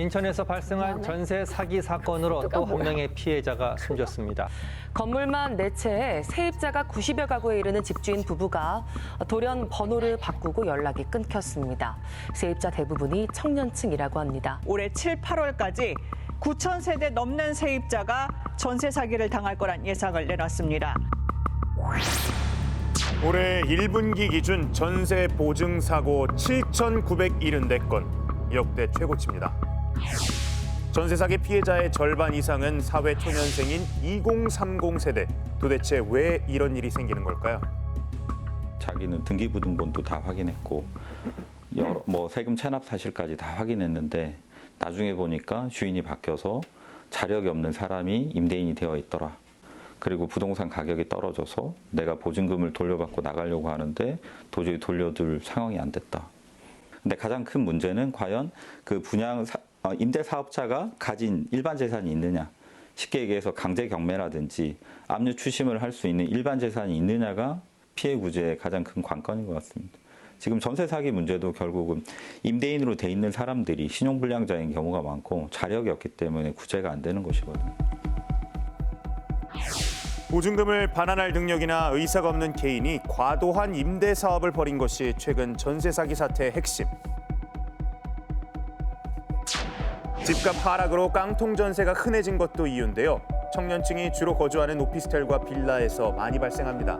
인천에서 발생한 전세 사기 사건으로 또 한 명의 피해자가 숨졌습니다. 건물만 4채에 세입자가 90여 가구에 이르는 집주인 부부가 돌연 번호를 바꾸고 연락이 끊겼습니다. 세입자 대부분이 청년층이라고 합니다. 올해 7, 8월까지 9천 세대 넘는 세입자가 전세 사기를 당할 거란 예상을 내놨습니다. 올해 1분기 기준 전세 보증 사고 7,974건, 역대 최고치입니다. 전세 사기 피해자의 절반 이상은 사회 초년생인 2030 세대. 도대체 왜 이런 일이 생기는 걸까요? 자기는 등기부등본도 다 확인했고 세금 체납 사실까지 다 확인했는데 나중에 보니까 주인이 바뀌어서 자력이 없는 사람이 임대인이 되어 있더라. 그리고 부동산 가격이 떨어져서 내가 보증금을 돌려받고 나가려고 하는데 도저히 돌려줄 상황이 안 됐다. 근데 가장 큰 문제는 과연 그 임대 사업자가 가진 일반 재산이 있느냐. 쉽게 얘기해서 강제 경매라든지 압류 추심을 할 수 있는 일반 재산이 있느냐가 피해 구제의 가장 큰 관건인 것 같습니다. 지금 전세 사기 문제도 결국은 임대인으로 돼 있는 사람들이 신용불량자인 경우가 많고 자력이 없기 때문에 구제가 안 되는 것이거든요. 보증금을 반환할 능력이나 의사가 없는 개인이 과도한 임대 사업을 벌인 것이 최근 전세 사기 사태의 핵심. 집값 하락으로 깡통 전세가 흔해진 것도 이유인데요. 청년층이 주로 거주하는 오피스텔과 빌라에서 많이 발생합니다.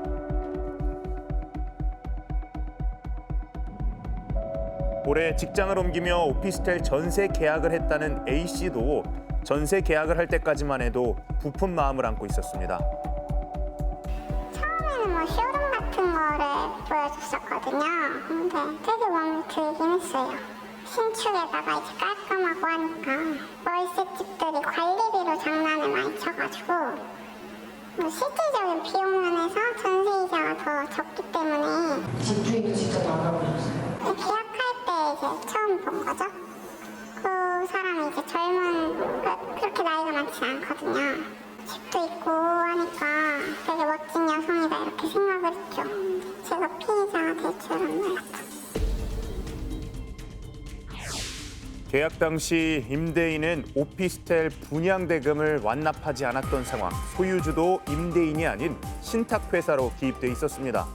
올해 직장을 옮기며 오피스텔 전세 계약을 했다는 A씨도 전세 계약을 할 때까지만 해도 부푼 마음을 안고 있었습니다. 처음에는 쇼룸 같은 거를 보여줬었거든요. 근데 되게 마음에 들긴 했어요. 신축에다가 이제 깔끔하고 하니까 월세집들이 관리비로 장난을 많이 쳐가지고 실질적인 비용 면에서 전세이자가 더 적기 때문에 집주인이 직접 알아보셨어요? 계약할 때 이제 처음 본 거죠. 그 사람이 이제 그렇게 나이가 많지 않거든요. 집도 있고 하니까 되게 멋진 여성이다 이렇게 생각을 했죠. 제가 피해자가 될 줄은 몰랐죠. 계약 당시 임대인은 오피스텔 분양대금을 완납하지 않았던 상황. 소유주도 임대인이 아닌 신탁회사로 기입돼 있었습니다.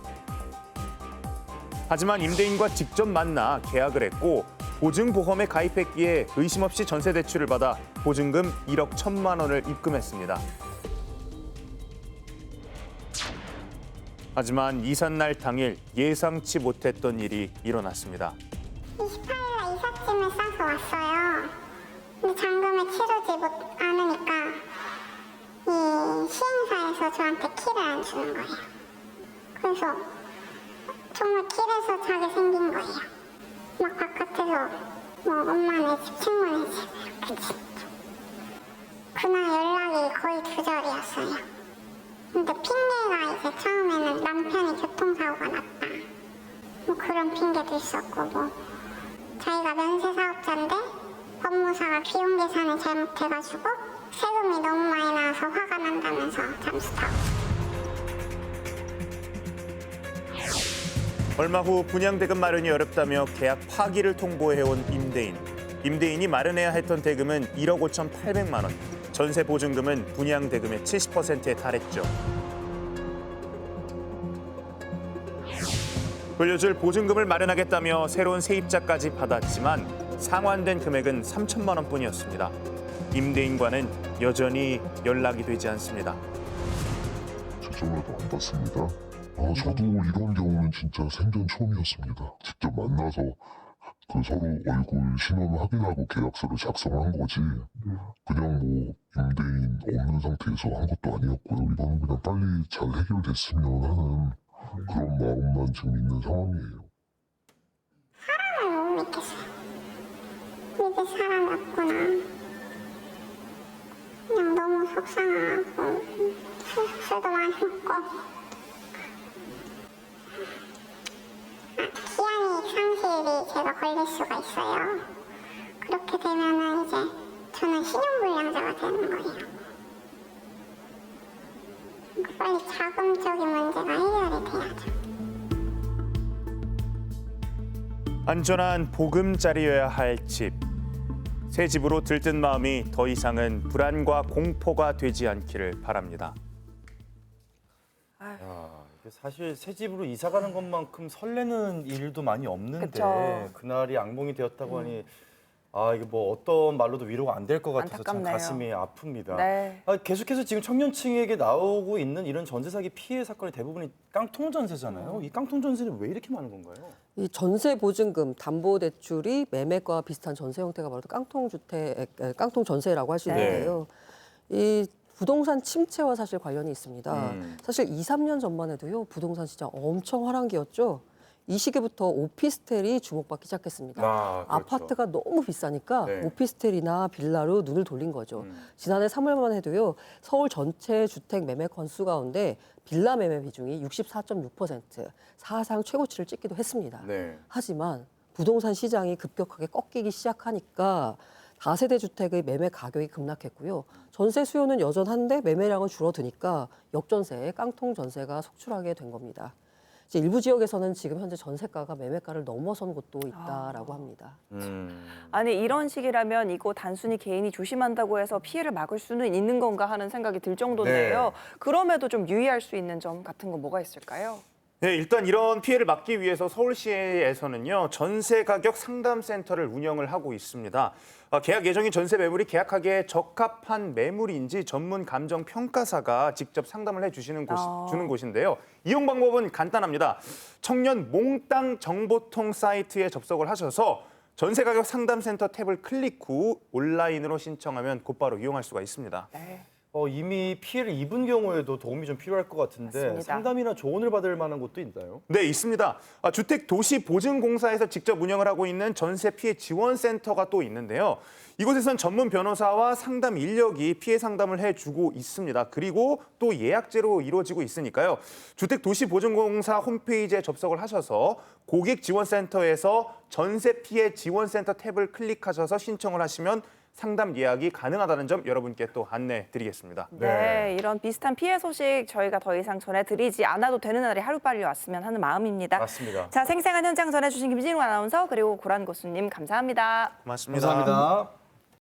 하지만 임대인과 직접 만나 계약을 했고 보증보험에 가입했기에 의심 없이 전세 대출을 받아 보증금 1억 1천만 원을 입금했습니다. 하지만 이삿날 당일 예상치 못했던 일이 일어났습니다. 28일날 이삿짐을 싸서 왔어요. 근데 잔금을 치르지 않으니까 이 시행사에서 저한테 키를 안 주는 거예요. 그래서 정말 길에서 자게 생긴 거예요. 막 바깥에서 엄마 내 집 창문에 집 이렇게 진짜. 그날 연락이 거의 2절이었어요. 근데 핑계가 이제 처음에는 남편이 교통사고가 났다. 그런 핑계도 있었고 자기가 면세 사업자인데 법무사가 비용 계산을 잘못해가지고 세금이 너무 많이 나와서 화가 난다면서 잠수 타고. 얼마 후 분양대금 마련이 어렵다며 계약 파기를 통보해온 임대인. 임대인이 마련해야 했던 대금은 1억 5,800만 원. 전세 보증금은 분양대금의 70%에 달했죠. 돌려줄 보증금을 마련하겠다며 새로운 세입자까지 받았지만 상환된 금액은 3천만 원뿐이었습니다. 임대인과는 여전히 연락이 되지 않습니다. 전화도 안 받습니다. 저도 이런 경우는 진짜 생전 처음이었습니다. 직접 만나서 서로 얼굴 신원 확인하고 계약서를 작성한 거지. 그냥 임대인 없는 상태에서 한 것도 아니었고요. 이거는 그냥 빨리 잘 해결됐으면 하는 그런 마음만 지금 있는 상황이에요. 사람을 못 믿겠어요. 믿을 사람이 없구나. 그냥 너무 속상하고 술도 많이 먹고. 기한이익 상실이 제가 걸릴 수가 있어요. 그렇게 되면은 이제 저는 신용불량자가 되는 거예요. 빨리 자금적인 문제가 해결이 돼야죠. 안전한 보금자리여야 할 집. 새 집으로 들뜬 마음이 더 이상은 불안과 공포가 되지 않기를 바랍니다. 이게 사실 새 집으로 이사 가는 것만큼 설레는 일도 많이 없는데 그쵸. 그날이 악몽이 되었다고 하니 이게 뭐 어떤 말로도 위로가 안 될 것 같아서 참 안타깝네요. 가슴이 아픕니다. 네. 계속해서 지금 청년층에게 나오고 있는 이런 전세 사기 피해 사건의 대부분이 깡통 전세잖아요. 이 깡통 전세는 왜 이렇게 많은 건가요? 이 전세 보증금, 담보 대출이 매매과 비슷한 전세 형태가 바로 깡통 전세라고 할 수 있는데요. 이 부동산 침체와 사실 관련이 있습니다. 사실 2, 3년 전만 해도요, 부동산 시장 엄청 화랑기였죠. 이 시기부터 오피스텔이 주목받기 시작했습니다. 그렇죠. 아파트가 너무 비싸니까 네. 오피스텔이나 빌라로 눈을 돌린 거죠. 지난해 3월만 해도요, 서울 전체 주택 매매 건수 가운데 빌라 매매 비중이 64.6%, 사상 최고치를 찍기도 했습니다. 네. 하지만 부동산 시장이 급격하게 꺾이기 시작하니까 다세대 주택의 매매 가격이 급락했고요. 전세 수요는 여전한데 매매량은 줄어드니까 역전세에 깡통 전세가 속출하게 된 겁니다. 이제 일부 지역에서는 지금 현재 전세가가 매매가를 넘어선 곳도 있다라고 합니다. 아니 이런 식이라면 이거 단순히 개인이 조심한다고 해서 피해를 막을 수는 있는 건가 하는 생각이 들 정도인데요. 네. 그럼에도 좀 유의할 수 있는 점 같은 건 뭐가 있을까요? 네, 일단 이런 피해를 막기 위해서 서울시에서는요, 전세 가격 상담센터를 운영을 하고 있습니다. 계약 예정인 전세 매물이 계약하기에 적합한 매물인지 전문 감정 평가사가 직접 상담을 해주시는 주는 곳인데요. 이용 방법은 간단합니다. 청년 몽땅 정보통 사이트에 접속을 하셔서 전세 가격 상담센터 탭을 클릭 후 온라인으로 신청하면 곧바로 이용할 수가 있습니다. 네. 이미 피해를 입은 경우에도 도움이 좀 필요할 것 같은데 맞습니다. 상담이나 조언을 받을 만한 곳도 있나요? 네, 있습니다. 주택도시보증공사에서 직접 운영을 하고 있는 전세 피해 지원센터가 또 있는데요. 이곳에선 전문 변호사와 상담 인력이 피해 상담을 해주고 있습니다. 그리고 또 예약제로 이루어지고 있으니까요. 주택도시보증공사 홈페이지에 접속을 하셔서 고객지원센터에서 전세 피해 지원센터 탭을 클릭하셔서 신청을 하시면 상담 예약이 가능하다는 점 여러분께 또 안내 드리겠습니다. 네, 이런 비슷한 피해 소식 저희가 더 이상 전해드리지 않아도 되는 날이 하루빨리 왔으면 하는 마음입니다. 맞습니다. 자, 생생한 현장 전해주신 김진우 아나운서 그리고 고란 고수님 감사합니다. 고맙습니다. 감사합니다.